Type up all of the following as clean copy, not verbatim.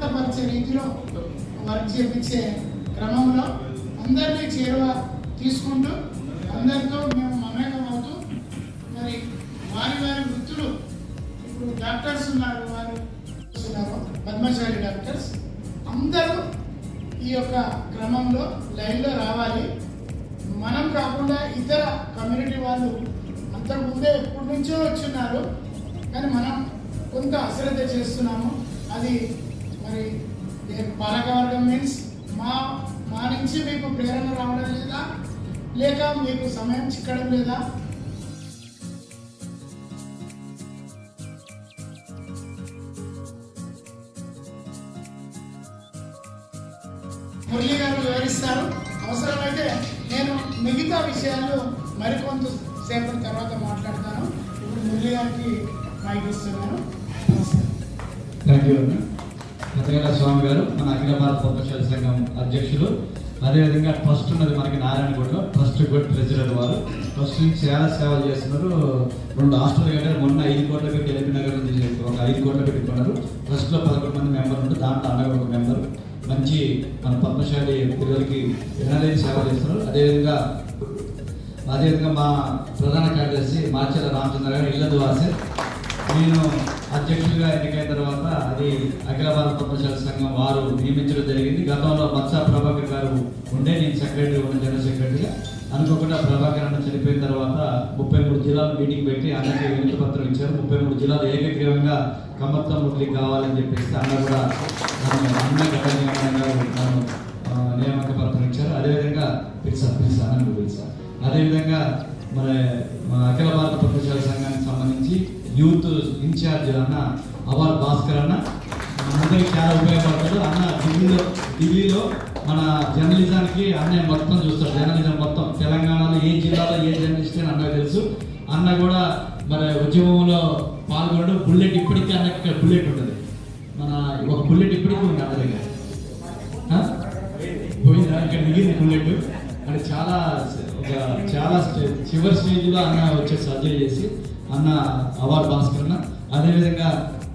పరిచే రీతిలో వర్క్ చేపించే క్రమంలో అందరినీ చేరువ తీసుకుంటూ అందరితో మేము మమేకం అవుతూ మరి వారి వారి వృత్తులు ఇప్పుడు డాక్టర్స్ ఉన్నారు, వారు పద్మశాలి డాక్టర్స్ అందరూ ఈ యొక్క క్రమంలో లైన్లో రావాలి. మనం కాకుండా ఇతర కమ్యూనిటీ వాళ్ళు అంతకుముందే ఎప్పటి నుంచో వచ్చున్నారు, కానీ మనం కొంత అశ్రద్ధ చేస్తున్నాము. అది మరి పాలకవర్గం మీన్స్ మా నుంచి మీకు ప్రేరణ రావడం లేదా, లేక మీకు సమయం చిక్కడం లేదా? మురళి గారు వివరిస్తారు. అవసరమైతే నేను మిగతా విషయాలు మరికొంత సేపటి తర్వాత మాట్లాడతాను. ఇప్పుడు మురళి గారికి మైక్ ఇస్తున్నాను. థ్యాంక్ యూ అన్న. పతగల స్వామి గారు మన అఖిల భారత పద్మశాలి సంఘం అధ్యక్షులు, అదేవిధంగా ట్రస్ట్ ఉన్నది మనకి నారాయణగూడలో, ట్రస్ట్ కూడా ట్రెజరర్ వారు. ట్రస్ట్ నుంచి చాలా సేవలు చేస్తున్నారు. 2 హాస్టల్ కట్టారు. మొన్న 5 కోట్ల పెట్టి ఎల్బీ నగర్ నుంచి ఒక 5 కోట్ల పెట్టుకున్నారు. ట్రస్ట్లో 11 మంది మెంబర్ ఉంటే దాంట్లో అన్నగా ఒక మెంబర్. మంచి మన పద్మశాలి పిల్లలకి ఎనలేని సేవ చేస్తున్నారు. అదేవిధంగా మా ప్రధాన కార్యదర్శి మార్చెల రామచంద్ర గారు ఇళ్ల ద్వాసే. నేను అధ్యక్షుడిగా ఎన్నికైన తర్వాత అది అఖిల భారత పద్మశాలి సంఘం వారు నియమించడం జరిగింది. గతంలో మత్సా ప్రభాకర్ గారు ఉండే, నేను సెక్రటరీ ఉన్న జనరల్ సెక్రటరీగా. అనుకోకుండా ప్రభాకర్ అన్న చనిపోయిన తర్వాత 33 జిల్లాలు మీటింగ్ పెట్టి అన్నకి వినతి పత్రం ఇచ్చారు. 33 జిల్లాలు ఏకగ్రీవంగా కమత్తం మురళి కావాలని చెప్పేసి అన్న కూడా అన్న గత నియామక పత్రం ఇచ్చారు. అదేవిధంగా పిలిచా అదేవిధంగా మన అఖిల భారత పద్మశాలి సంఘానికి సంబంధించి యూత్ ఇన్ఛార్జ్ అన్న అవార్ భాస్కర్ అన్న అందరికి చాలా ఉపయోగపడతాడు. అన్న ఢిల్లీలో మన జర్నలిజానికి అన్న మొత్తం చూస్తాడు. జర్నలిజం మొత్తం తెలంగాణలో ఏ జిల్లాలో ఏ జర్నలిస్ట్ అని అన్నకు తెలుసు. అన్న కూడా మరి ఉద్యమంలో పాల్గొనడం. బుల్లెట్ ఇప్పటికీ అన్నకి ఇక్కడ బుల్లెట్ ఉంటుంది. మన ఒక బుల్లెట్ ఇప్పటికీ ఉంది అన్న దగ్గర. పోయిందా? ఇక్కడ మిగిలింది బుల్లెట్. అంటే చాలా చివరి స్టేజ్లో అన్న వచ్చే సర్జరీ చేసి అన్న అవార్డు భాస్కర్ అన్న. అదేవిధంగా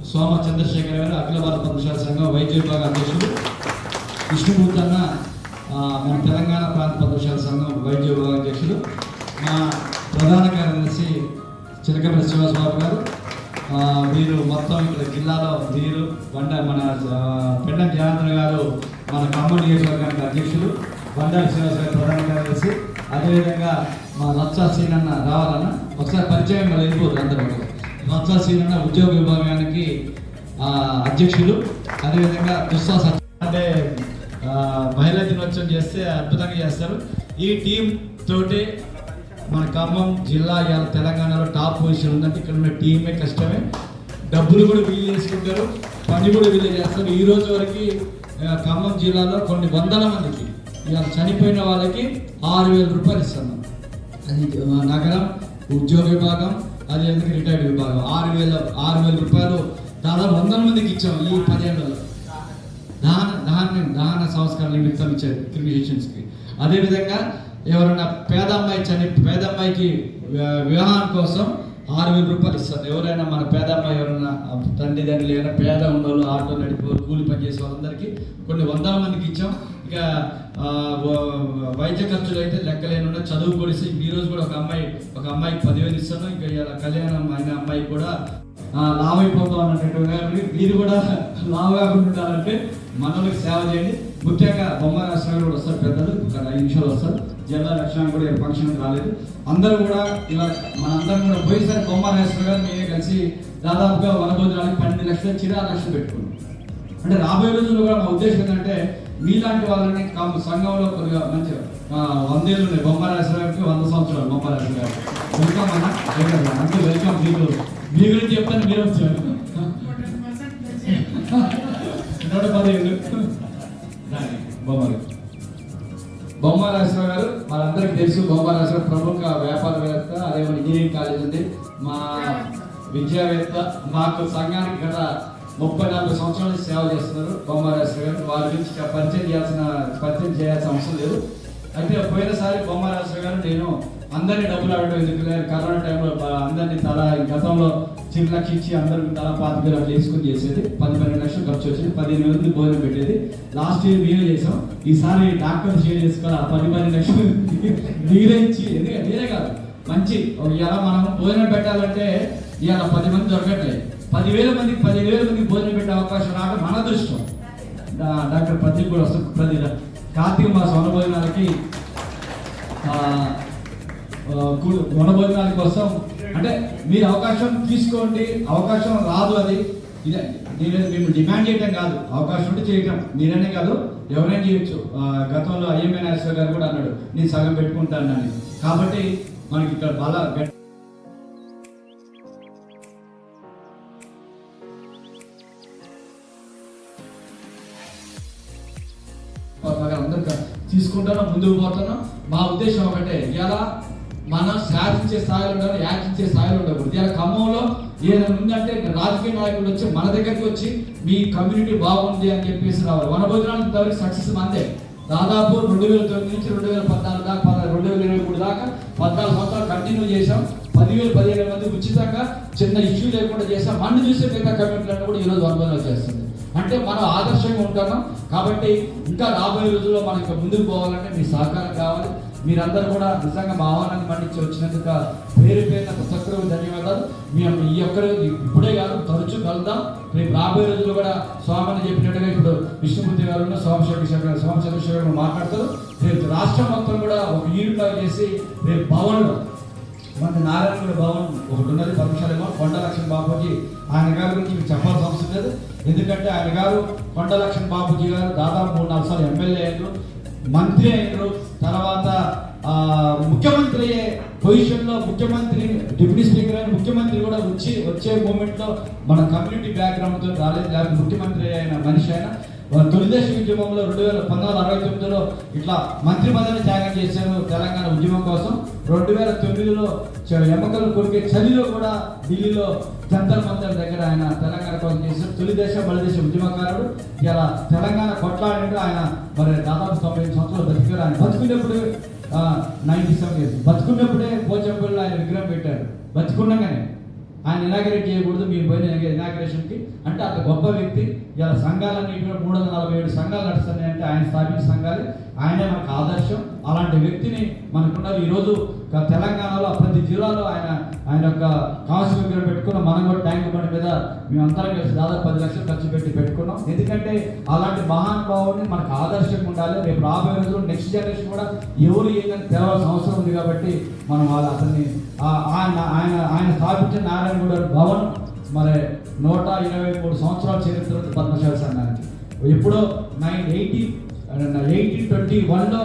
సోమ చంద్రశేఖర్ గారు అఖిల భారత పద్మశాలి సంఘం వైద్య విభాగ అధ్యక్షుడు. విష్ణుమూర్తి అన్న మన తెలంగాణ ప్రాంత పద్మశాలి సంఘం వైద్య విభాగ అధ్యక్షుడు. మా ప్రధాన కార్యదర్శి చిలకపల్లి శ్రీనివాసబాబు గారు. వీరు మొత్తం ఇక్కడ జిల్లాలో వీరు మన పెండం జనార్దన్ గారు మన ఖమ్మం నియోజకవర్గానికి అధ్యక్షులు. బండారి శ్రీనివాస గారు ప్రధాన కార్యదర్శి. అదేవిధంగా మా రత్సా సీనన్న రావాలన్న ఒకసారి పరిచయం మళ్ళీ వెళ్ళిపోతుంది అందరూ. రత్సా సీనన్న ఉద్యోగ విభాగానికి అధ్యక్షులు. అదేవిధంగా దుస్సాస్ అంటే మహిళా దినోత్సవం చేస్తే అద్భుతంగా చేస్తారు. ఈ టీం తోటి మన ఖమ్మం జిల్లా ఇవాళ తెలంగాణలో టాప్ పొజిషన్ ఉందంటే ఇక్కడ ఉన్న టీమే కష్టమే. డబ్బులు కూడా వీలు చేసుకుంటారు, పని కూడా వీలు చేస్తారు. ఈ రోజు వరకు ఖమ్మం జిల్లాలో కొన్ని వందల మందికి ఇవాళ చనిపోయిన వాళ్ళకి 6,000 రూపాయలు ఇస్తున్నాం. అది నగరం ఉద్యోగ విభాగం, అదేవిధంగా రిటైర్డ్ విభాగం 6,000 రూపాయలు దాదాపు 100 మందికి ఇచ్చాం ఈ 10 ఏళ్లలో. దహన సంస్కార నిమిత్తం ఇచ్చారు క్రిమినేషన్స్కి. అదేవిధంగా ఎవరైనా పేద అమ్మాయికి వివాహం కోసం 6,000 రూపాయలు ఇస్తారు. ఎవరైనా మన పేద అమ్మాయి ఎవరైనా తండ్రి ఏమైనా పేద ఉన్నోళ్ళు, ఆటో నడిపే కూలి పనిచేసే వాళ్ళందరికీ కొన్ని 100 మందికి ఇచ్చాం. ఇక వైద్య ఖర్చులు అయితే లెక్కలేనున్నా. చదువు కొడిసి ఈరోజు కూడా ఒక అమ్మాయికి 10,000 ఇస్తాను. ఇంకా ఇలా కళ్యాణం అయిన అమ్మాయికి కూడా లావ్ అయిపోతాం అన్నట్టుగా మీరు కూడా లావ్ కాకుండా ఉండాలంటే మనోళ్ళకి సేవ చేయండి. ముఖ్యంగా బొమ్మరాశ్రమ కూడా వస్తారు, పెద్దలు ఒక 5 నిమిషాలు వస్తారు. జిల్లా లక్ష్యాన్ని కూడా ఫంక్షన్ రాలేదు. అందరూ కూడా ఇలా మనందరం కూడా పోయినసారి బొమ్మరాశ్రమ గారు మేమే కలిసి దాదాపుగా వనభోజనానికి 12 లక్షలు 6 లక్షలు పెట్టుకున్నాం. అంటే రాబోయే రోజుల్లో కూడా మా ఉద్దేశం ఏంటంటే మీలాంటి వాళ్ళని సంఘంలో కొద్దిగా మంచిగా 100 ఏళ్ళు ఉన్నాయి. బొమ్మరాశ్రమానికి 100 సంవత్సరాలు బొమ్మరాశ్రమ గారు. వెల్కమ్ అన్న, అంటే వెల్కమ్. మీ గురించి చెప్తాను, మీరు వచ్చారు 110 ఏళ్ళు బొమ్మరాశ్రమ గారు మనందరికి తెలుసు. బొమ్మరాశ్రమ ప్రముఖ వ్యాపారవేత్త, అదే ఇంజనీరింగ్ కాలేజ్ ఉంది, మా విద్యావేత్త. మాకు సంఘానికి గత 30-40 సంవత్సరాల నుంచి సేవ చేస్తున్నారు బొమ్మరాశ్రమ గారు. వారి గురించి పరిచయం చేయాల్సిన అవసరం లేదు. అయితే పోయినసారి బొమ్మరాశ్రమ గారు నేను అందరినీ డబ్బులు అడగడం ఎందుకు, కరోనా టైంలో అందరినీ తల గతంలో చిరులక్ష ఇచ్చి అందరికి తల 25,000 అట్లా వేసుకుని చేసేది. 10-12 లక్షలు ఖర్చు వచ్చింది. 15 మంది భోజనం పెట్టేది. లాస్ట్ ఇయర్ మేమే చేసాం. ఈసారి డాక్టర్ షేర్ చేసుకోవాలి. 10-12 లక్షలు మీరే ఇచ్చి, ఎందుకంటే మీరే కాదు మంచి ఇలా మనం భోజనం పెట్టాలంటే ఇవాళ 10 మంది దొరకట్లేదు. 10,000 మందికి 15,000 మందికి భోజనం పెట్టే అవకాశం రావడం మన అదృష్టం. డాక్టర్ ప్రదీప్ కూడా వస్తుంది. ప్రతి కార్తీక మాస వనభోజనాలకి వనభోజనాల కోసం అంటే మీరు అవకాశం తీసుకోండి. అవకాశం రాదు, అది ఇదే మేము డిమాండ్ చేయటం కాదు, అవకాశం ఉంటే చేయటం. మీరనే కాదు ఎవరైనా చేయొచ్చు. గతంలో ఐఎంఏ నాగేశ్వర గారు కూడా అన్నాడు నేను సగం పెట్టుకుంటాను అని. కాబట్టి మనకి ఇక్కడ బాగా అందరూ తీసుకుంటాను, ముందుకు పోతాను. మా ఉద్దేశం ఒకటే, ఇలా మనం శాసించే స్థాయిలో ఉండాలి, యాచించే స్థాయిలో ఉండకూడదు. ఇలా ఖమ్మంలో ఏదైనా ఉందంటే రాజకీయ నాయకులు వచ్చి మన దగ్గరికి వచ్చి మీ కమ్యూనిటీ బాగుంది అని చెప్పేసి రావాలి. వనభోజనాలు ఇంతవరకు సక్సెస్ అంతే. దాదాపు 2009 నుంచి 2014 దాకా 2023 దాకా 14 సంవత్సరాలు కంటిన్యూ చేసాం. 10,000-15,000 మంది ఉచితంగా చిన్న ఇష్యూ లేకుండా చేసాం. మన్ను చూసే మిగతా కమ్యూనిటీలను కూడా ఈరోజు వనభోజనాలు చేస్తుంది. అంటే మనం ఆదర్శంగా ఉంటున్నాం. కాబట్టి ఇంకా రాబోయే రోజుల్లో మనం ఇంకా ముందుకు పోవాలంటే మీ సహకారం కావాలి. మీరందరూ కూడా నిజంగా మా ఆహ్వానాన్ని మన్నించి వచ్చినందుకు పేరు పేరున ప్రతి ఒక్కరు ధన్యవాదాలు. మేము ఈ ఒక్కరు ఇప్పుడే కాదు తరచూ కలుద్దాం. రేపు రాబోయే రోజులు కూడా స్వామిని చెప్పినట్టుగా ఇప్పుడు విష్ణుమూర్తి గారు సోమశేఖర్ మాట్లాడతారు. రేపు రాష్ట్రం మొత్తం కూడా ఒక యూనిట్ లాగా చేసి రేపు భవన్లో మన నారాయణ భవన్ ఒకటి ఉన్నది 10 నిమిషాలేమో. కొండలక్ష్మణ్ బాపూజీ ఆయన గారి గురించి మీకు చెప్పాల్సిన అవసరం లేదు. ఎందుకంటే ఆయన గారు కొండలక్ష్మణ్ బాపూజీ గారు దాదాపు 3-4 సార్లు ఎమ్మెల్యే అయ్యారు, మంత్రి అయినారు. తర్వాత ముఖ్యమంత్రి అయ్యే పొజిషన్లో ముఖ్యమంత్రి, డిప్యూటీ స్పీకర్ అయిన ముఖ్యమంత్రి కూడా వచ్చే మూమెంట్లో మన కమ్యూనిటీ బ్యాక్గ్రౌండ్తో రాలేదు. లేకపోతే ముఖ్యమంత్రి అయిన మనిషి అయినా తొలిదేశ ఉద్యమంలో 1969లో ఇట్లా మంత్రి పదవిని త్యాగం చేశారు తెలంగాణ ఉద్యమం కోసం. 2009లో ఎమ్మకలు కొరికే చలిలో కూడా ఢిల్లీలో జంతర్ మంతర్ దగ్గర ఆయన తెలంగాణ కోసం చేశారు. తొలిదేశ బలిదేశ ఉద్యమకారుడు. ఇలా తెలంగాణ కొట్లాడినట్టు ఆయన మరి దాదాపు 90 సంవత్సరాలు బతికారు. ఆయన బతుకున్నప్పుడు 97 years బతుకున్నప్పుడే పోచంపల్లిలో ఆయన విగ్రహం పెట్టారు. బతుకున్నాగానే ఆయన ఇనాగరేట్ చేయకూడదు, మీరు పోయిన ఇనాగరేషన్కి అంటే అంత గొప్ప వ్యక్తి. ఇలా సంఘాలన్నీ 347 సంఘాలు నడుస్తున్నాయి అంటే ఆయన స్థాపించిన సంఘాలు. ఆయనే మనకు ఆదర్శం. అలాంటి వ్యక్తిని మనకున్నారు. ఈరోజు తెలంగాణలో ప్రతి జిల్లాలో ఆయన యొక్క కాంస్య విగ్రహం పెట్టుకున్నాం. మనం కూడా ట్యాంక్ బండి మీద మేమందరం కలిసి దాదాపు 10 లక్షలు ఖర్చు పెట్టుకున్నాం. ఎందుకంటే అలాంటి మహానుభావుని మనకు ఆదర్శంగా ఉండాలి. రేపు రాబోయే రోజుల్లో నెక్స్ట్ జనరేషన్ కూడా ఎవరు ఏంటని తెలవాల్సిన అవసరం ఉంది. కాబట్టి మనం అతన్ని ఆయన స్థాపించిన నారాయణగూడ భవన్ మరి 123 సంవత్సరాల చరిత్ర పద్మశాలి సంఘానికి. ఎప్పుడో 1821లో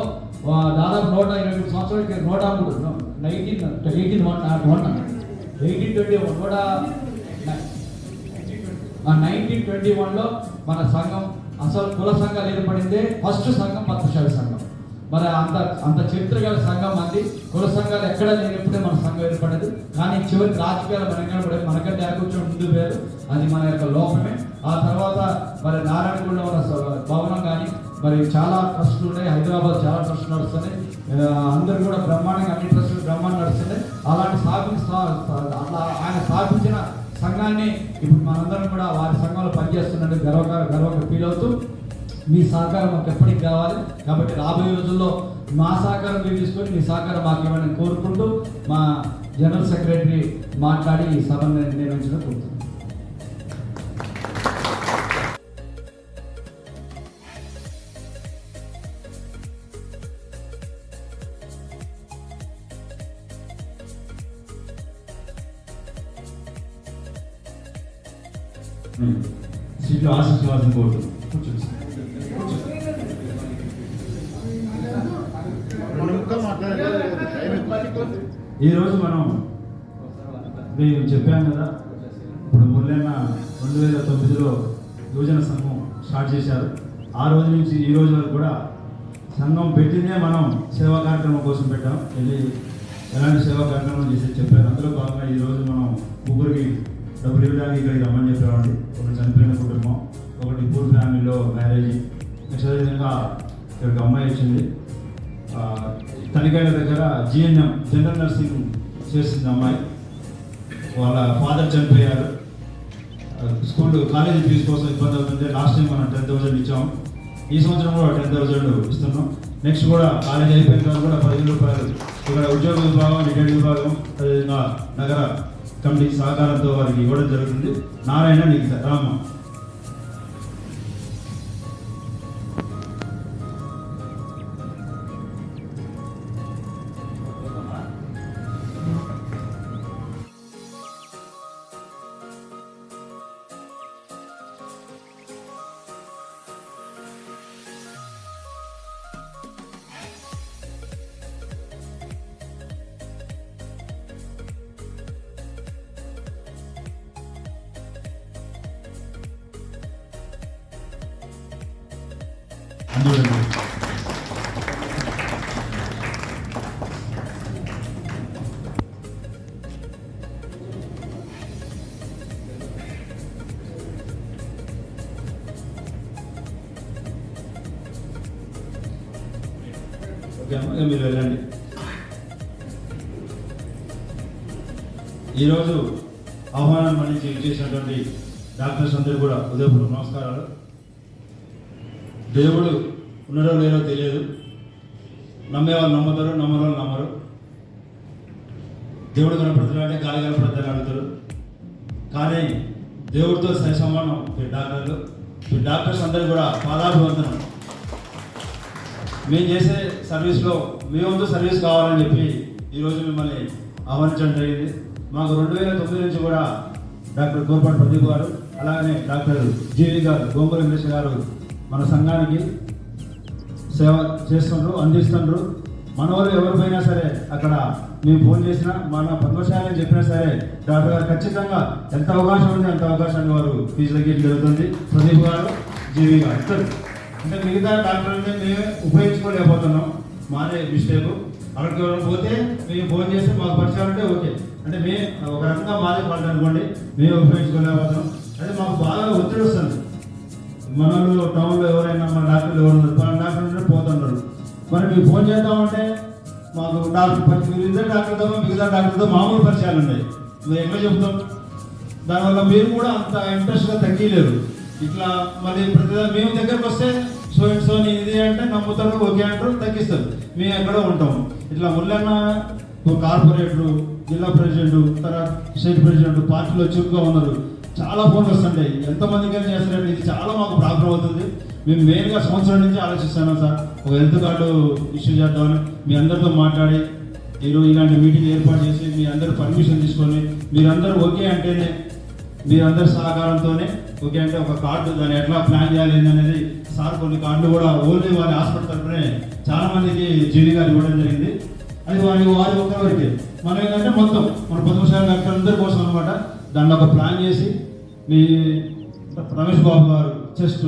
దాదాపు 123 సంవత్సరాలకి 1921లో మన సంఘం అసలు కుల సంఘాలు ఏర్పడిందే. ఫస్ట్ సంఘం పద్మశాలి సంఘం. మరి అంత చరిత్ర గల సంఘం అంది. కుల సంఘాలు ఎక్కడ లేనప్పుడే మన సంఘం ఏర్పడదు. కానీ చివరికి రాజకీయాలు మనకంటే కూర్చొని ముందు పేరు, అది మన యొక్క లోపమే. ఆ తర్వాత మరి నారాయణగూడలో ఉన్న భవనం కానీ మరి చాలా ట్రస్టులు ఉన్నాయి. హైదరాబాద్ చాలా ట్రస్టులు నడుస్తున్నాయి. అందరూ కూడా బ్రహ్మాండంగా అన్ని ట్రస్టులు బ్రహ్మాండం నడుస్తున్నాయి. అలాంటి ఆయన స్థాపించిన సంఘాన్ని ఇప్పుడు మనందరం కూడా వారి సంఘంలో పనిచేస్తున్నట్టు గర్వంగా ఫీల్ అవుతూ మీ సహకారం మాకు ఎప్పటికి కావాలి. కాబట్టి రాబోయే రోజుల్లో మా సహకారం మీరు తీసుకొని మీ సహకారం మాకు ఇవ్వని కోరుకుంటూ మా జనరల్ సెక్రటరీ మాట్లాడి ఈ సభను నిర్వహించడం కోరుతున్నాను. సీట్లు ఆశించవలసిన కోరుతున్నాను. ఈరోజు మనం చెప్పాం కదా, ఇప్పుడు మురళన్న 2009లో యువజన సంఘం స్టార్ట్ చేశారు. ఆ రోజు నుంచి ఈ రోజు వరకు కూడా సంఘం పెట్టిందే మనం సేవా కార్యక్రమం కోసం పెట్టాం. ఎలాంటి సేవా కార్యక్రమం చేసి చెప్పారు. అందులో భాగంగా ఈరోజు మనం ముగ్గురికి డబ్బులు ఇవ్వడానికి ఇక్కడికి రమ్మని చెప్పామండి. ఒకటి చనిపోయిన కుటుంబం, ఒకటి పూర్ ఫ్యామిలీలో మ్యారేజ్, నెక్స్ట్ అదేవిధంగా ఇక్కడికి అమ్మాయి వచ్చింది. తనిఖీల దగ్గర జిఎన్ఎం జనరల్ నర్సింగ్ చేస్తుంది అమ్మాయి. వాళ్ళ ఫాదర్ చనిపోయారు. కాలేజీ ఫీజు కోసం ఇబ్బంది అవుతుంది. లాస్ట్ టైం మనం 10,000 ఇచ్చాము. ఈ సంవత్సరం కూడా 10,000 ఇస్తున్నాం. నెక్స్ట్ కూడా కాలేజీ అయిపోయిన తర్వాత కూడా 10,000 రూపాయలు ఇక్కడ ఉద్యోగ విభాగం, రిటైర్డ్ విభాగం, అదేవిధంగా నగర కమిటీ సహకారంతో వారికి ఇవ్వడం జరుగుతుంది. నారాయణ నీకు రామ. అందులో ఓకే అమ్మ, మీరు వెళ్ళండి. ఈరోజు ఆహ్వానం మన్నించి చేసినటువంటి డాక్టర్స్ అందరూ కూడా ఉదయపూర్వక నమస్కారాలు. దేవుడు ఉన్నారో లేరో తెలియదు. నమ్మేవాళ్ళు నమ్ముతారు, నమ్మని వాళ్ళు నమ్మరు. దేవుడు కనపడుతున్నాడంటే గాలి కనపడుతుందని అడుగుతారు. కానీ దేవుడితో సరి సమానం ఈ డాక్టర్లు. ఈ డాక్టర్స్ అందరూ కూడా పాదాభివందనం. మేము చేసే సర్వీస్లో మీ వంతు సర్వీస్ కావాలని చెప్పి ఈరోజు మిమ్మల్ని ఆహ్వానించడం జరిగింది. మాకు 2009 నుంచి కూడా డాక్టర్ కోరపాటి ప్రదీప్ గారు, అలాగనే డాక్టర్ జీవి గారు, గోంగూర వెంకటేశ్వర గారు మన సంఘానికి సేవ చేస్తుండ్రు, అందిస్తుండ్రు. మన వాళ్ళు ఎవరిపైనా సరే అక్కడ మేము ఫోన్ చేసినా, మన పద్మశాలని చెప్పినా సరే డాక్టర్ గారు ఖచ్చితంగా ఎంత అవకాశం ఉంది అంత అవకాశాన్ని వారు ఫీజు తగ్గించడం జరుగుతుంది. ప్రదీప్ గారు, జీవి గారు ఇద్దరు. అంటే మిగతా డాక్టర్ని మేమే ఉపయోగించుకోలేకపోతున్నాం. మాదే మిస్టేక్. అక్కడికి ఎవరైనా పోతే మేము ఫోన్ చేస్తే మాకు పరిచయం అంటే ఓకే, అంటే మేము ఒక రకంగా మాదే పడదు అనుకోండి, మేము ఉపయోగించుకోలేకపోతున్నాం. అయితే మాకు బాగా ఒత్తిడి వస్తుంది. మనలో టౌన్లో ఎవరైనా మన డాక్టర్లు ఎవరు ఉన్నారు, మన డాక్టర్ పోతున్నారు. మరి మీకు ఫోన్ చేద్దామంటే మాకు డాక్టర్ ఇద్దరు డాక్టర్తో మిగతా డాక్టర్తో మామూలు పరిచయాలు ఉన్నాయి. మేము ఎట్లా చెప్తాం? దానివల్ల మీరు కూడా అంత ఇంట్రెస్ట్గా తగ్గలేరు. ఇట్లా మళ్ళీ ప్రతిదా మేము దగ్గరకు వస్తే సోని ఇది అంటే నమ్ముతారు, ఓకే అంటారు, తగ్గిస్తారు. మేము ఎక్కడో ఉంటాం. ఇట్లా ముళ్ళన్న కార్పొరేటరు, జిల్లా ప్రెసిడెంట్, తర్వాత స్టేట్ ప్రెసిడెంట్ పార్టీలో చురుగ్గా ఉన్నారు. చాలా ఫోన్లు వస్తుంటాయి. ఎంతమందికి చేస్తారంటే ఇది చాలా మాకు ప్రాబ్లం అవుతుంది. మేము మెయిన్గా సంవత్సరం నుంచి ఆలోచిస్తున్నాం సార్, ఒక హెల్త్ కార్డు ఇష్యూ చేద్దామని మీ అందరితో మాట్లాడి ఈరోజు ఇలాంటి మీటింగ్ ఏర్పాటు చేసి మీ అందరూ పర్మిషన్ తీసుకొని మీరందరూ ఓకే అంటేనే, మీరందరి సహకారంతోనే ఓకే అంటే ఒక కార్డు దాన్ని ఎట్లా ప్లాన్ చేయాలి అనేది సార్ కొన్ని కార్డులు కూడా ఓన్లీ వారి హాస్పిటల్ తరఫునే చాలా మందికి జీవి గారు ఇవ్వడం జరిగింది. అది వారి ఒక్కరికి మనం ఏంటంటే మొత్తం మన పద్మశాలి డాక్టర్ అందరి కోసం అనమాట. దాన్ని ఒక ప్లాన్ చేసి మీ రమేష్ బాబు గారు చెస్ట్,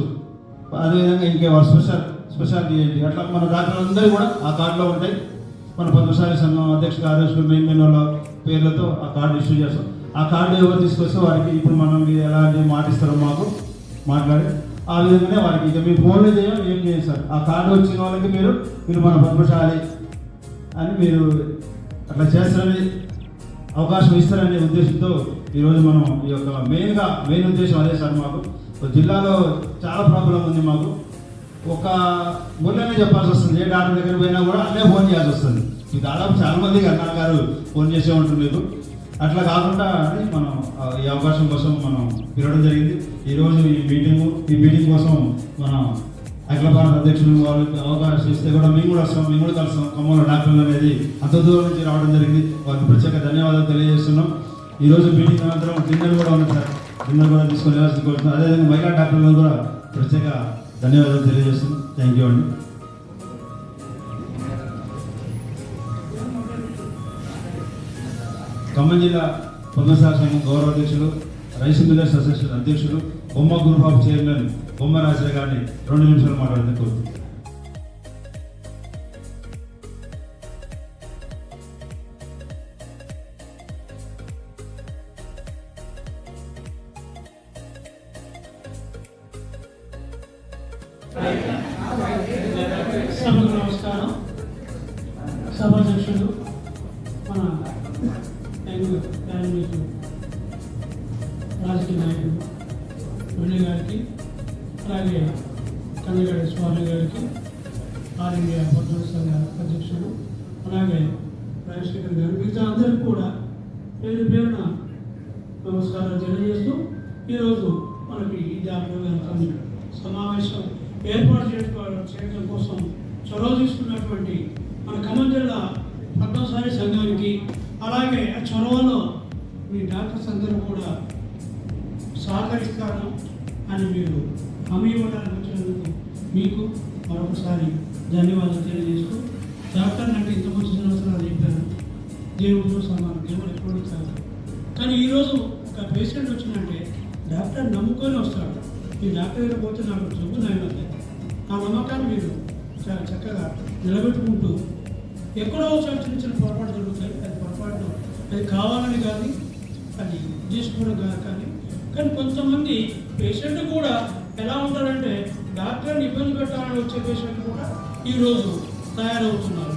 అదేవిధంగా ఇంకే వారు స్పెషాలిటీ ఏంటి అట్లా మన డాక్టర్లు అందరూ కూడా ఆ కార్డులో ఉంటాయి. మన పద్మశాలి సంఘం అధ్యక్ష కార్యదర్శులు మెయిన్ వాళ్ళ పేర్లతో ఆ కార్డు ఇష్యూ చేస్తాం. ఆ కార్డు ఎవరు తీసుకొస్తే వారికి ఇప్పుడు మనం ఎలాంటి మాటిస్తారో మాకు మాట్లాడి ఆ విధంగానే వారికి ఇక మీరు ఫోన్లు చేయాలి, ఏం చేయండి సార్. ఆ కార్డు వచ్చిన వాళ్ళకి మీరు మన పద్మశాలి అని మీరు అట్లా చేస్తారని అవకాశం ఇస్తారనే ఉద్దేశంతో ఈరోజు మనం ఈ యొక్క మెయిన్ ఉద్దేశం అదే సార్. మాకు జిల్లాలో చాలా ప్రాబ్లం ఉంది. మాకు ఒక మూలనే చెప్పాల్సి వస్తుంది. ఏ డాక్టర్ దగ్గర పోయినా కూడా అన్నీ ఫోన్ చేయాల్సి వస్తుంది. ఈ దాదాపు చాలా మందికి అన్నా గారు ఫోన్ చేసే ఉంటుంది మీకు. అట్లా కాకుండా మనం ఈ అవకాశం కోసం మనం పిలవడం జరిగింది. ఈరోజు ఈ మీటింగ్ కోసం మనం అఖిల భారత అధ్యక్షులు వాళ్ళకి అవకాశం ఇస్తే కూడా మేము కూడా వస్తాం, మేము కూడా కలుస్తాం. ఖమ్మంలో డాక్టర్లు అనేది అంత దూరం నుంచి రావడం జరిగింది. వారికి ప్రత్యేక ధన్యవాదాలు తెలియజేస్తున్నాం. ఈరోజు మీటింగ్ అనంతరం డిన్నర్ కూడా ఉంది సార్, డిన్నర్ కూడా తీసుకొని వెళ్ళాల్సి. అదేవిధంగా మహిళా డాక్టర్లు కూడా ప్రత్యేక ధన్యవాదాలు తెలియజేస్తున్నాం. థ్యాంక్ యూ అండి. ఖమ్మం జిల్లా పద్మశాలి సంఘం గౌరవ అధ్యక్షులు, రైస్ మిల్లర్స్ అసోసియేషన్ అధ్యక్షులు, బొమ్మ గ్రూప్ ఆఫ్ చైర్మన్ బొమ్మ రాజయ్య గారిని 2 నిమిషాలు మాట్లాడేందుకు కోరుతున్నాను. సభకు నమస్కారం. సభాధ్యక్షుడు మన యంగ్ డైనమిక్ రాజకీయ నాయకుడు మురళి గారికి, అలాగే కందగడ్డ స్వామి గారికి, ఆల్ ఇండియా పట్టణ సంఘ అధ్యక్షుడు, అలాగే రాజశేఖర్ గారు, మిగతా అందరికీ కూడా పేరు పేరున నమస్కారాలు తెలియజేస్తూ ఈరోజు మనకి ఈ జాతీయ సమావేశం ఏర్పాటు చేయడం కోసం చొరవ తీసుకున్నటువంటి మన ఖమ్మం జిల్లా పద్మశాలి సంఘానికి, అలాగే ఆ చొరవలో మీ డాక్టర్స్ అందరూ కూడా సహకరిస్తాను అని మీరు హామీ ఇవ్వడానికి వచ్చినందుకు మీకు మరొకసారి ధన్యవాదాలు తెలియజేస్తూ, డాక్టర్ అంటే ఇంత మంచి సంవత్సరాలు చెప్పారు, దేవుడితో సమానం, దేవుడు ఎప్పుడు కాదు. కానీ ఈరోజు ఒక పేషెంట్ వచ్చిందంటే డాక్టర్ నమ్ముకొని వస్తాడు. ఈ డాక్టర్ దగ్గర పోతే నాకు జబ్బు నయమవుతుంది, ఆ నమ్మకాన్ని మీరు చాలా చక్కగా నిలబెట్టుకుంటూ, ఎక్కడో చిన్న చిన్న పొరపాటు జరుగుతాయి, అది పొరపాటు అది కావాలని కానీ అది చేసుకోవడం కాదు. కానీ కొంతమంది పేషెంట్ కూడా ఎలా ఉంటారంటే డాక్టర్ని ఇబ్బంది పెట్టాలని వచ్చే పేషెంట్ కూడా ఈరోజు తయారవుతున్నారు.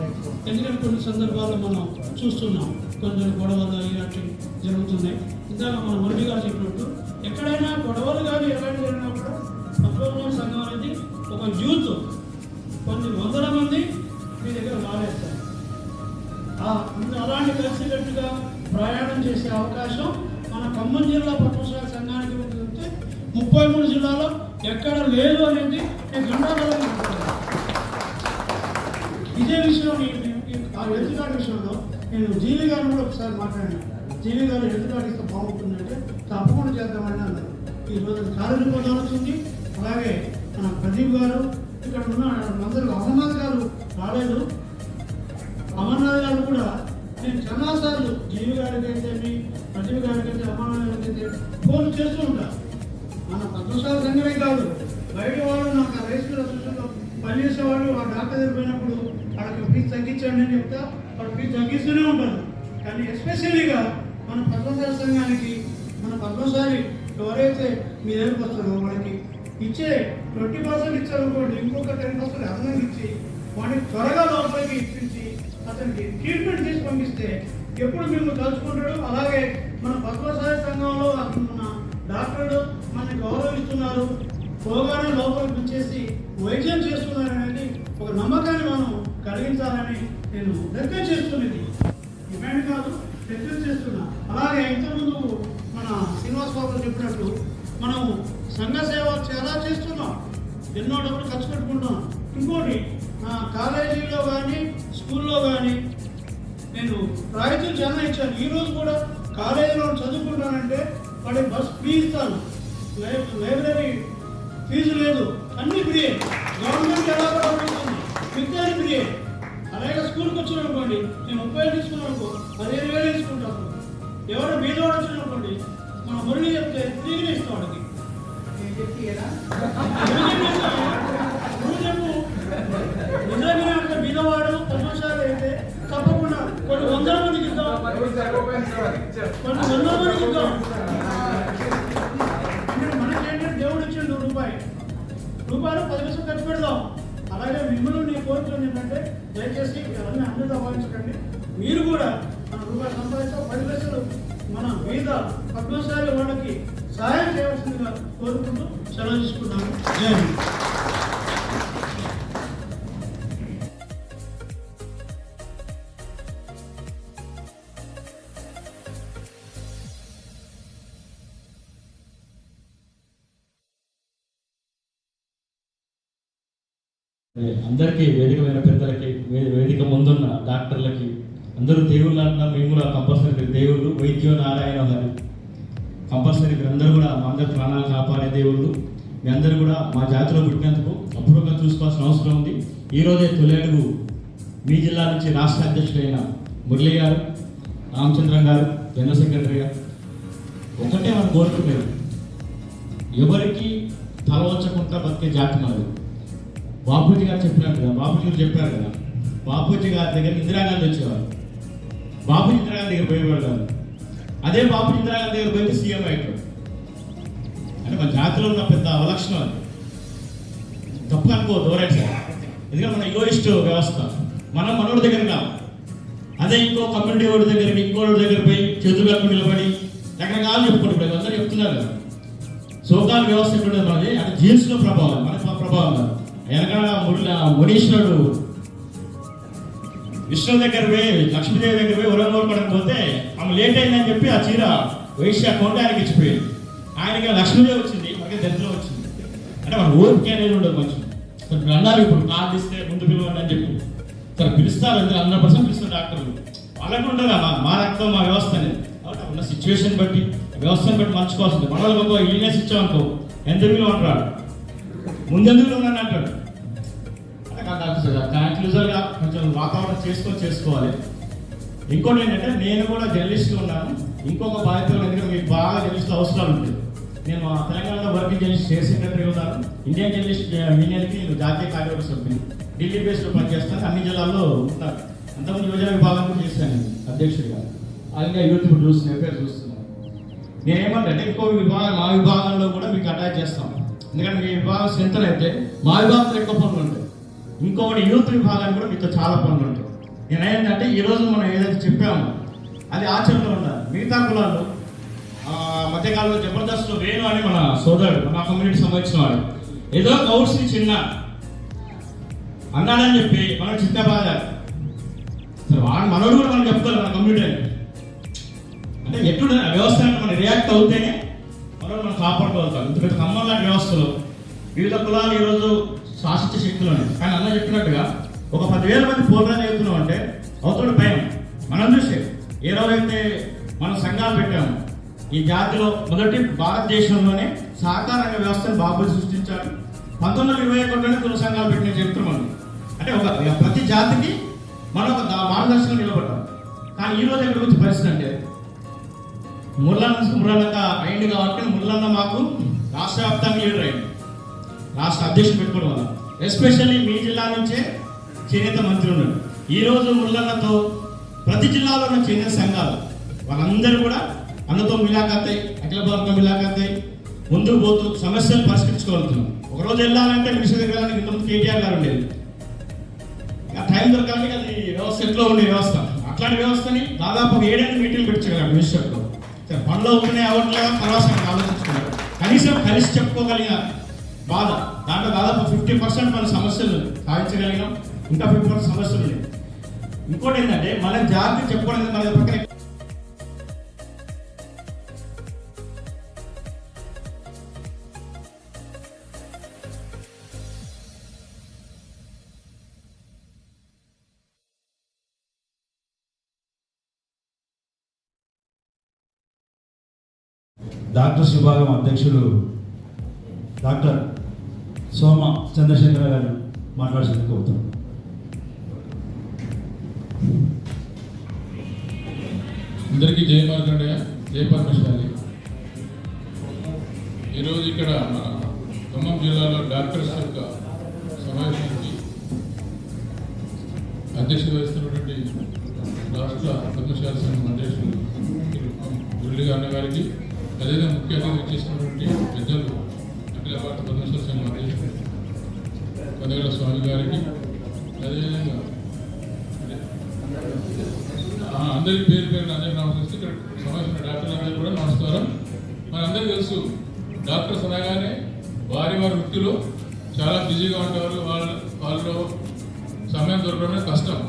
ఎందుకంటే కొన్ని సందర్భాల్లో మనం చూస్తున్నాం, కొంచెం గొడవలు ఇలాంటివి జరుగుతున్నాయి. ఇందాక మన మురళి గారు చెప్పినట్టు ఎక్కడైనా గొడవలు కానీ ఎలాంటి జరిగినా కూడా పద్మశాలి సంఘం అనేది ఒక యూత్ కొన్ని వందల మంది మీ దగ్గర వాడేస్తారు. అలాంటి కలిసికట్టుగా ప్రయాణం చేసే అవకాశం మన ఖమ్మం జిల్లా పద్మశాలి సంఘానికి ఉంటే 33 జిల్లాలో ఎక్కడ లేదు అనేది నేను గండాబలం. ఇదే విషయం ఆ హెల్త్ కార్డు విషయంలో నేను జీవి గారిని కూడా ఒకసారి మాట్లాడినా. జీవి గారు హెల్త్ కార్డు ఇస్తే బాగుంటుందంటే తప్పకుండా చేద్దామని అన్నారు. ఈరోజు కార్యరూపంలో వచ్చింది. అలాగే మన ప్రదీప్ గారు ఇక్కడ ఉన్న అందరూ, అమర్నాథ్ గారు రాలేదు. అమర్నాథ్ గారు కూడా నేను చాలాసార్లు జీవి గారికి అయితే, ప్రదీప్ గారికి అయితే, అమర్నాథ్ గారికి అయితే ఫోన్ చేస్తూ ఉంటాను. మన పద్మశాలి సంఘమే కాదు, బయట వాళ్ళు నాకు ఆ రైస్ మిల్ అసోసియేషన్లో పనిచేసేవాళ్ళు ఆ డాక్టర్ దగ్గర పోయినప్పుడు వాళ్ళకి ఫీజు తగ్గించండి అని చెప్తా, వాళ్ళు ఫీజు తగ్గిస్తూనే ఉంటారు. కానీ ఎస్పెషల్లీగా మన పద్మశాలి సంఘానికి, మన పద్మశాలి ఎవరైతే మీ దగ్గరకు వస్తారో వాళ్ళకి ఇచ్చే 20% ఇచ్చారనుకోండి, ఇంకొక 10% అదనంగా ఇచ్చి వాడిని త్వరగా లోపలికి ఇప్పించి అతనికి ట్రీట్మెంట్ చేసి పంపిస్తే ఎప్పుడు మేము తలుచుకుంటాడు. అలాగే మన పద్మశాలి సంఘంలో మన డాక్టర్లు మనకి గౌరవిస్తున్నారు, పోగానే లోపలికి పిలిచేసి వైద్యం చేస్తున్నారు అనేది ఒక నమ్మకాన్ని మనం కలిగించాలని నేను దగ్గర చేస్తున్నది. డిమాండ్ కాదు, దగ్గర చేస్తున్నా. అలాగే ఇంతకుముందు మన శ్రీనివాస్ బాబు చెప్పినట్టు మనం సంఘ సేవ చాలా చేస్తున్నాం, ఎన్నో డబ్బులు ఖర్చు పెట్టుకుంటున్నాం. ఇంకోటి నా కాలేజీలో కానీ స్కూల్లో కానీ నేను రాయితీలు చాలా ఇచ్చాను. ఈరోజు కూడా కాలేజీలో చదువుకుంటానంటే వాడి బస్ ఫీ ఇస్తాను, లైబ్రరీ ఫీజు లేదు, అన్నీ ఫ్రీయే. గవర్నమెంట్ ఎలా కూడా ఉంటుంది, మిగతాది ఫ్రీయే. అలాగే స్కూల్కి వచ్చిన అనుకోండి, నేను 30 తీసుకున్నాను అనుకో, 15,000 తీసుకుంటాను. ఎవరు బీదవాడు వచ్చిన అనుకోండి, మన మురళి చెప్తే ఫ్రీగా ఇస్తాం వాడికి. నిజంగా అక్కడ బీదవాడు పద్మశాలి అయితే తప్పకుండా కొన్ని 100 మందికి ఇద్దాం, కొన్ని 100 మందికి ఇద్దాం. మనకేంటంటే దేవుడు ఇచ్చిండు రూపాయలు 10 పైసలు ఖర్చు పెడదాం. అలాగే మిమ్మల్ని నీ కోరుతుంది ఏంటంటే దయచేసి అవన్నీ అందరూ భావించకండి. మీరు కూడా మన రూపాయలు సంపాదించాం, 10 పైసలు మన మీద పద్మశాలి వాళ్ళకి సహాయం చేయవలసిందిగా కోరుకుంటూ సెలవు తీసుకున్నాను. జై హింద్. అందరికీ వేదికమైన పెద్దలకి, వేదిక ముందున్న డాక్టర్లకి, అందరూ దేవుళ్ళు అంటున్నా, మేము కూడా కంపల్సరీ దేవుళ్ళు, వైద్యో నారాయణ హరి. కంపల్సరీ మీరందరూ కూడా మా అందరి ప్రాణాలు కాపాడే దేవుళ్ళు. మీ అందరూ కూడా మా జాతిలో పుట్టినందుకు అపూర్వంగా చూసుకోవాల్సిన అవసరం ఉంది. ఈరోజే తొలి అడుగు మీ జిల్లా నుంచి రాష్ట్ర అధ్యక్షుడైన మురళి గారు, రామచంద్రన్ గారు, జనరల్ సెక్రటరీ గారు ఒకటే మనం కోరుకునేది, ఎవరికి తల వంచకుండా బతికే జాతి మాది. బాపూజీ గారు చెప్పినట్టుగా, బాపూజీ గారు చెప్పారు కదా, బాపూజీ గారి దగ్గర ఇందిరాగాంధీ వచ్చేవారు, బాపూజీ ఇందిరాగాంధీ దగ్గర పోయేవాడు కాదు. అదే బాపూజీ ఇందిరాగాంధీ దగ్గర పోతే సీఎం అయ్యాడు. అంటే మన జాతిలో ఉన్న పెద్ద అవలక్షణం అది. తప్పు అనుకోవద్దు ఎవరైనా సార్, ఎందుకంటే మన ఈగోయిస్ట్ వ్యవస్థ. మనం మనోడి దగ్గర కాదు, అదే ఇంకో కమ్యూనిటీ వాడి దగ్గరికి ఇంకోటి దగ్గర పోయి చేతులు కట్టుకుని నిలబడి రకరకాలు చెప్పుకుంటారు. అందరూ చెప్తున్నారు కదా సోకాల వ్యవస్థ ఎట్లుండదు మనది అంటే జీన్స్లో ప్రభావం మన ప్రభావం కాదు. వెనక మునీశ్వరుడు విష్ణు దగ్గర పోయి లక్ష్మీదేవి దగ్గర పోయి ఉరగోరుకోవడానికి పోతే ఆమె లేట్ అయిందని చెప్పి ఆ చీర వైశ్య అకౌంట్ ఆయనకి ఇచ్చిపోయింది. ఆయనకి లక్ష్మీదేవి వచ్చింది, మనకి దరిద్రం వచ్చింది. అంటే మన ఓపిక అనేది ఉండదు కొంచెం. ఇప్పుడు అన్నారు ఇప్పుడు కార్డు ఇస్తే ముందు పిలవండి అని చెప్పి సరే పిలుస్తారు, 100% పిలుస్తారు డాక్టర్లు. వాళ్ళకి ఉంటుంది మా రక్తం మా వ్యవస్థ అనేది. కాబట్టి ఉన్న సిచ్యువేషన్ బట్టి వ్యవస్థను బట్టి మర్చుకోవాల్సింది. మన వాళ్ళకి ఒక ఇల్నెస్ ఇచ్చామనుకో ఎంత విలువ అంటాడు, ముందెందుకు ఉన్నాను అంటాడు. కన్క్లూజర్గా కొంచెం వాతావరణం చేసుకోవాలి. ఇంకోటి ఏంటంటే నేను కూడా జర్నలిస్ట్ ఉన్నాను. ఇంకొక బాధ్యత ఎందుకంటే మీకు బాగా జర్నలిస్ట్ అవసరాలు ఉంటుంది. నేను తెలంగాణలో వర్కింగ్ జర్నలిస్ట్ స్టేట్ సెక్రటరీ ఉన్నాను. ఇండియన్ జర్నలిస్ట్ యూనియన్కి నేను జాతీయ కార్యవర్గ సభ్యుని. ఢిల్లీ బేస్లో పనిచేస్తాను. అన్ని జిల్లాల్లో ఉంటాను. అంతకుముందు యువజన విభాగం కూడా చేశాను అధ్యక్షుడిగా. అలాగే యూత్ ఇప్పుడు చూస్తున్నాను. నేనేమంటే ఇంకో విభాగం మా విభాగంలో కూడా మీకు అటాచ్ చేస్తాం. ఎందుకంటే మీ విభాగం స్ట్రెంత్ అయితే మా విభాగంలో ఎక్కువ పనులు ఉంటాయి. ఇంకొకటి యూత్ విభాగానికి కూడా మీతో చాలా పనులు ఉంటాయి. నేనేంటంటే ఈరోజు మనం ఏదైతే చెప్పామో అది ఆచరణలో ఉండాలి. మిగతా కులాల్లో మధ్యకాలంలో జబర్దస్త్ వేణు అని మన సోదరుడు మన కమ్యూనిటీ సంబంధించిన వాడు ఏదో కౌడ్స్ని చిన్న అన్నాడని చెప్పి మనం చిత్తబాదారు. మనోడు కూడా మనం చెప్తారు మన కమ్యూనిటీ అంటే ఎప్పుడు వ్యవస్థ అంటే మనం రియాక్ట్ అవుతేనే మనం కాపాడుకోగలుగుతాం. ఇంత పెద్ద ఖమ్మం లాంటి వ్యవస్థలో వివిధ కులాలు ఈరోజు శాసించే శక్తులు ఉన్నాయి. కానీ అన్న చెప్పినట్టుగా ఒక 10,000 మంది పోరాటం చేస్తున్నాం అంటే అవుతాడు భయం. మనం చూసే ఏ రోజైతే మనం సంఘాలు పెట్టాము ఈ జాతిలో మొదటి భారతదేశంలోనే సహకార రంగ వ్యవస్థను బాబు సృష్టించారు. 1921లోనే కుల సంఘాలు పెట్టిన చరిత్ర మనం. అంటే ఒక ప్రతి జాతికి మనం ఒక మార్గదర్శనం నిలబడ్డాం. కానీ ఈ రోజు ఎక్కడికి వచ్చే పరిస్థితి అంటే మురళన్నగా అయింది కాబట్టి మురళన్న మాకు రాష్ట్ర వ్యాప్తంగా లీడర్ అయింది. రాష్ట్ర అధ్యక్షుడు పెట్టుకోవడం వల్ల ఎస్పెషల్లీ మీ జిల్లా నుంచే చేనేత మంత్రి ఉన్నాడు. ఈరోజు మురళన్నతో ప్రతి జిల్లాలో ఉన్న చేనేత సంఘాలు వాళ్ళందరూ కూడా అన్నతో మిలాఖాతాయి, అఖిల భారత మిలాఖాతాయి ముందుకు పోతూ సమస్యలు పరిష్కరించుకోగలుగుతున్నాం. ఒకరోజు వెళ్ళాలంటే మినిస్టర్ దగ్గర ఇంతకుముందు కేటీఆర్ గారు ఉండేది. టైం దొరకాలని అది వ్యవస్థ ఎట్లో ఉండే వ్యవస్థ. అట్లాంటి వ్యవస్థని దాదాపు 7 మీటింగ్లు పెట్టించగలరు మినిస్టర్తో. పనిలో ఉంటున్నాయి అవ్వట్లేదా తర్వాత ఆలోచించుకున్నారు. కనీసం కలిసి చెప్పుకోగలిగిన బాధ దాంట్లో దాదాపు 50% మన సమస్యలు సాధించగలిగినాం. ఇంకా 50% సమస్యలు ఉన్నాయి. ఇంకోటి ఏంటంటే మన జాతి చెప్పుకోవడానికి మన పక్కన డాక్టర్స్ విభాగం అధ్యక్షులు డాక్టర్ సోమ చంద్రశేఖర గారు మాట్లాడాల్సింది కోరుతున్నాం. అందరికీ జయ మార్కండయ్య, జయ పరమేశ్వరి. ఈరోజు ఇక్కడ మన ఖమ్మం జిల్లాలో డాక్టర్స్ యొక్క సమావేశానికి అధ్యక్షత వహిస్తున్నటువంటి రాష్ట్ర పద్మశాలి సంఘం అధ్యక్షులు మురళి అన్న గారికి, అదేవిధంగా ముఖ్య అతిథి చేసినటువంటి పెద్దలు అఖిల భారత పద్మశాలి సంఘం అధ్యక్షులు కనగల స్వామి గారికి, అదేవిధంగా అందరికీ పేరు పేరు అందరికీ నమస్కరిస్తూ ఇక్కడ సమావేశమైన డాక్టర్లందరికీ కూడా నమస్కారం. మనందరికీ తెలుసు డాక్టర్స్ అనగానే వారి వృత్తిలో చాలా బిజీగా ఉంటారు. వాళ్ళు సమయం దొరకడమే కష్టం.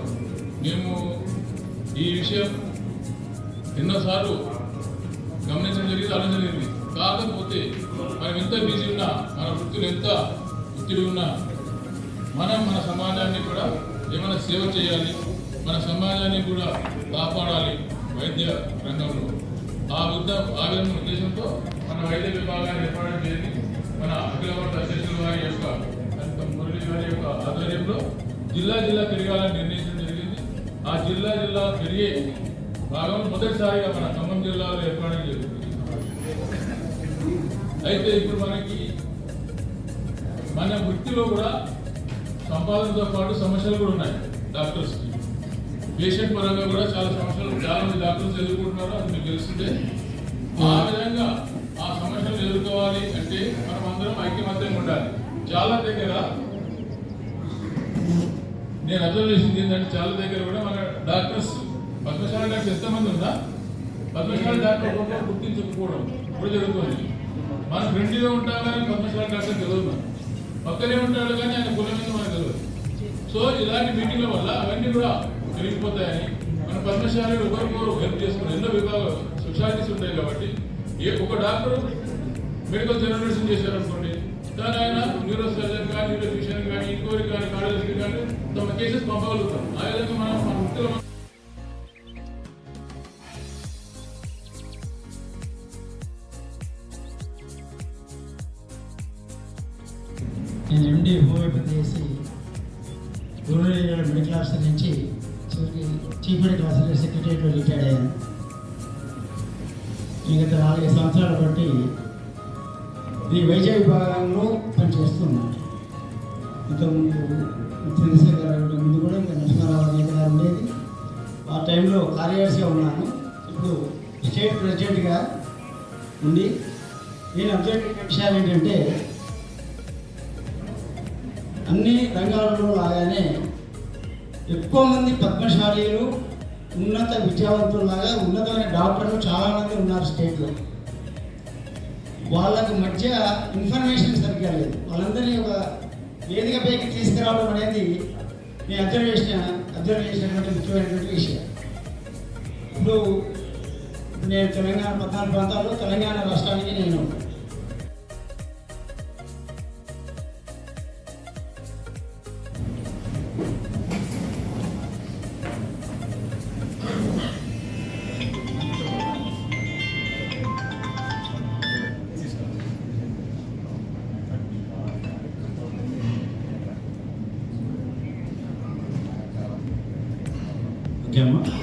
మేము ఈ విషయం ఎన్నోసార్లు గమనించడం జరిగింది, ఆలోచన జరిగింది. కాకపోతే మనం ఎంత బిజీ ఉన్నా, మన వృత్తిలో ఎంత ఒత్తిడి ఉన్నా మనం మన సమాజాన్ని కూడా ఏమైనా సేవ చేయాలి, మన సమాజాన్ని కూడా కాపాడాలి వైద్య రంగంలో. ఆ విధంగా ఉద్దేశంతో మన వైద్య విభాగాన్ని ఏర్పడడం జరిగింది. మన అఖిల భారత అధ్యక్షుల వారి యొక్క మురళి గారి యొక్క ఆధ్వర్యంలో జిల్లా తిరగాలని నిర్ణయించడం జరిగింది. ఆ జిల్లా తిరిగే భాగం మొదటిసారిగా మన ఖమ్మం జిల్లాలో ఏర్పడడం జరిగింది. అయితే ఇప్పుడు మనకి మన వృత్తిలో కూడా సంపాదనతో పాటు సమస్యలు కూడా ఉన్నాయి. డాక్టర్స్కి పేషెంట్ పరంగా కూడా చాలా సమస్యలు, చాలా మంది డాక్టర్స్ ఎదుర్కొంటున్నారు. అది మీకు తెలుస్తుంటే ఆ విధంగా ఆ సమస్యలు ఎదుర్కోవాలి అంటే మనం అందరం ఐక్యమత్యంగా ఉండాలి. చాలా దగ్గర నేను అబ్జర్వ్ చేసింది ఏంటంటే చాలా దగ్గర కూడా మన డాక్టర్స్ పద్మశాలి డాక్టర్ ఎంతమంది ఉందా? పద్మశాలి డాక్టర్ ఒక్కొక్కరు గుర్తించకపోవడం ఇప్పుడు జరుగుతుంది. మనం ఫ్రెండ్లీగా ఉంటాం కానీ పద్మశాలి డాక్టర్ తెలియదు, పక్కనే ఉంటాడు కానీ ఆయన కులం మీద మనకు తెలియదు. సో ఇలాంటి మీటింగ్ల వల్ల అవన్నీ కూడా పెరిగిపోతాయని మన పద్మశాలీలు ఒకరికొకరు హెల్ప్ చేసుకుని ఎన్నో విభాగాలు స్పెషాలిటీస్ ఉంటాయి కాబట్టి ఒక డాక్టర్ మెడికల్ జర్నలిజం చేశారనుకోండి, కానీ ఆయన న్యూరో సర్జన్ కానీ న్యూరో ఫిజిషియన్ కానీ ఇంకోరి కానీ కార్డియాలజీ కానీ తమ కేసెస్ పంపగలుగుతాం. ఆ విధంగా మనం మన వృత్తిలో నేను ఎండి హోమియోపతి చేసి రూరల్ మెడికల్ ఆఫీసర్ నుంచి చీఫ్ మెడికల్ ఆఫీసర్ సెక్రటరీలో రిటైర్డ్ అయ్యాను. గత 4 సంవత్సరాల బట్టి ఈ వైద్య విభాగంలో పనిచేస్తున్నాను. ఇంతకుముందు చంద్రశేఖర్ గారి ముందు కూడా ఇంకా నరసింహారావు అనేక గారు ఉండేది. ఆ టైంలో కార్యదర్శిగా ఉన్నాను. ఇప్పుడు స్టేట్ ప్రెసిడెంట్గా ఉండి నేను అబ్జర్వ్ చేసిన విషయాలు ఏంటంటే అన్ని రంగాలలో లాగానే ఎక్కువ మంది పద్మశాలీలు ఉన్నత విద్యావంతులాగా ఉన్నతమైన డాక్టర్లు చాలామంది ఉన్నారు స్టేట్లో. వాళ్ళకి మధ్య ఇన్ఫర్మేషన్ సరిగ్గా లేదు. వాళ్ళందరినీ ఒక వేదికపైకి తీసుకురావడం అనేది నేను అబ్జర్వ్ చేసినటువంటి ముఖ్యమైనటువంటి విషయం. ఇప్పుడు నేను తెలంగాణ 14 ప్రాంతాల్లో తెలంగాణ రాష్ట్రానికి నేను ఓకే అమ్మా.